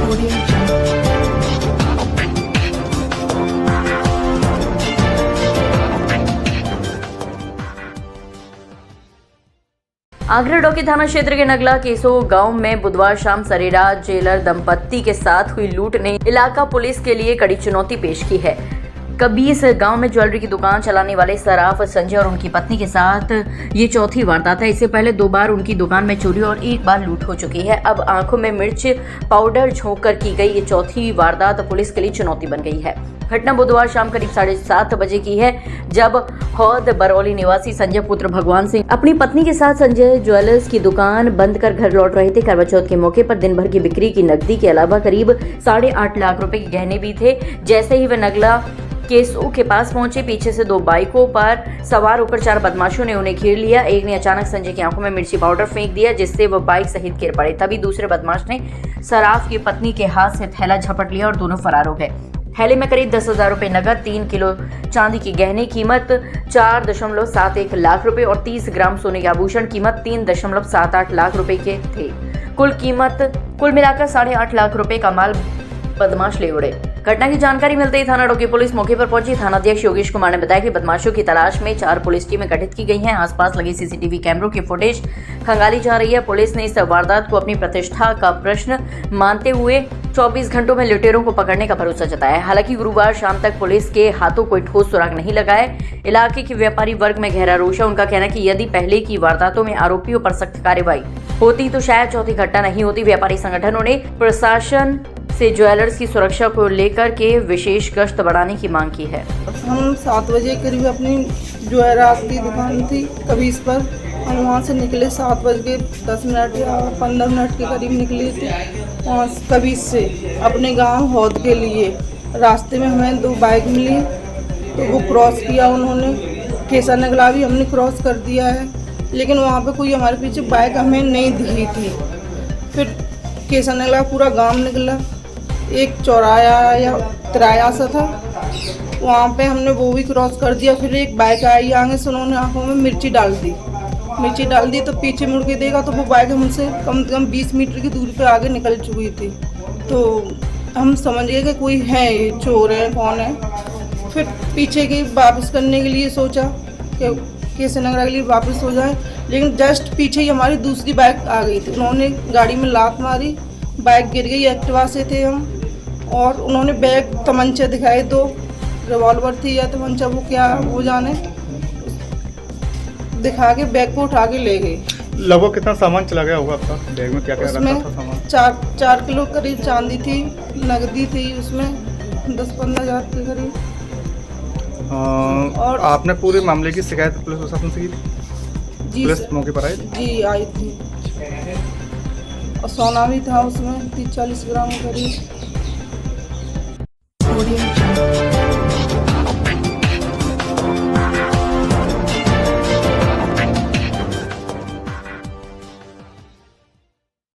आगरा डोकी थाना क्षेत्र के नगला केसो गांव में बुधवार शाम सरेराज जेलर दंपत्ति के साथ हुई लूट ने इलाका पुलिस के लिए कड़ी चुनौती पेश की है। कभी इस गांव में ज्वेलरी की दुकान चलाने वाले सराफ संजय और उनकी पत्नी के साथ ये चौथी वारदात है। इससे पहले 2 बार उनकी दुकान में चोरी और 1 बार लूट हो चुकी है। अब आंखों में मिर्च पाउडर झोंककर की गई ये चौथी वारदात पुलिस के लिए चुनौती बन गई है। घटना बुधवार शाम करीब 7:30 बजे की है, जब हौद बरौली निवासी संजय पुत्र भगवान सिंह अपनी पत्नी के साथ संजय ज्वेलर्स की दुकान बंद कर घर लौट रहे थे। करवा चौथ के मौके पर दिन भर की बिक्री की नकदी के अलावा करीब 8.5 लाख रुपए के गहने भी थे। जैसे ही वे नगला केसो के पास पहुंचे, पीछे से 2 बाइकों पर सवार होकर 4 बदमाशों ने उन्हें घेर लिया। एक ने अचानक संजय की आंखों में मिर्ची पाउडर फेंक दिया, जिससे वह बाइक सहित गिर पड़े। तभी दूसरे बदमाश ने सराफ की पत्नी के हाथ से थैला झपट लिया और दोनों फरार हो गए। थैले में करीब 10,000 रुपए नकद, 3 किलो चांदी की गहने कीमत 4.71 लाख रुपए और 30 ग्राम सोने के आभूषण कीमत 3.78 लाख रुपए के थे। कुल मिलाकर 8.5 लाख रुपए का माल बदमाश ले उड़े। घटना की जानकारी मिलते ही थाना डोकी पुलिस मौके पर पहुंची। थानाध्यक्ष योगेश कुमार ने बताया कि बदमाशों की तलाश में 4 पुलिस टीमें गठित की गई हैं। आसपास लगे सीसीटीवी कैमरों की फुटेज खंगाली जा रही है। पुलिस ने इस वारदात को अपनी प्रतिष्ठा का प्रश्न मानते हुए 24 घंटों में लुटेरों को पकड़ने का भरोसा जताया। हालांकि गुरुवार शाम तक पुलिस के हाथों कोई ठोस सुराग नहीं लगा है। इलाके के व्यापारी वर्ग में गहरा रोष है। उनका कहना है कि यदि पहले की वारदातों में आरोपियों पर सख्त कार्रवाई होती तो शायद चौथी घटना नहीं होती। व्यापारी संगठनों ने प्रशासन से ज्वेलर्स की सुरक्षा को लेकर के विशेष गश्त बढ़ाने की मांग की है। हम 7 बजे करीब अपनी ज्वेलर्स की दुकान थी कभी इस पर, हम वहाँ से निकले 7:10 या 15 के करीब निकले थे वहाँ कभी से अपने गांव हौद के लिए। रास्ते में हमें 2 बाइक मिली तो वो क्रॉस किया उन्होंने। केसा नगला भी हमने क्रॉस कर दिया है, लेकिन वहाँ पे कोई हमारे पीछे बाइक हमें नहीं दिखी थी। फिर केसा नगला पूरा गांव निकला, एक चौराया या तिराया सा था, वहाँ पे हमने वो भी क्रॉस कर दिया। फिर एक बाइक आई आगे से, उन्होंने आंखों में मिर्ची डाल दी तो पीछे मुड़ के देखा तो वो बाइक हमसे कम से कम 20 मीटर की दूरी पे आगे निकल चुकी थी। तो हम समझ गए कि कोई है, ये चोर है, कौन है। फिर पीछे की वापस करने के लिए सोचा कि केसे नगरा के लिए वापस हो जाए, लेकिन जस्ट पीछे ही हमारी दूसरी बाइक आ गई थी। उन्होंने गाड़ी में लात मारी, बाइक गिर गई। एक्टिवा से थे हम, और उन्होंने बैग तमंचा दिखाए, 2 रिवॉल्वर थी या तमंचा, वो क्या वो जाने, दिखा के बैग को उठा के ले गए। लगभग कितना सामान चला गया होगा आपका बैग में? क्या क्या रखा था सामान? 4 किलो करीब चांदी थी, नकदी थी उसमें 10-15 हज़ार के करीब। और आपने पूरे मामले की शिकायत पुलिस प्रशासन से की थी? जी, पुलिस मौके पर आई थी? जी आई थी, और सोना भी था उसमें 30-40 ग्राम करीब।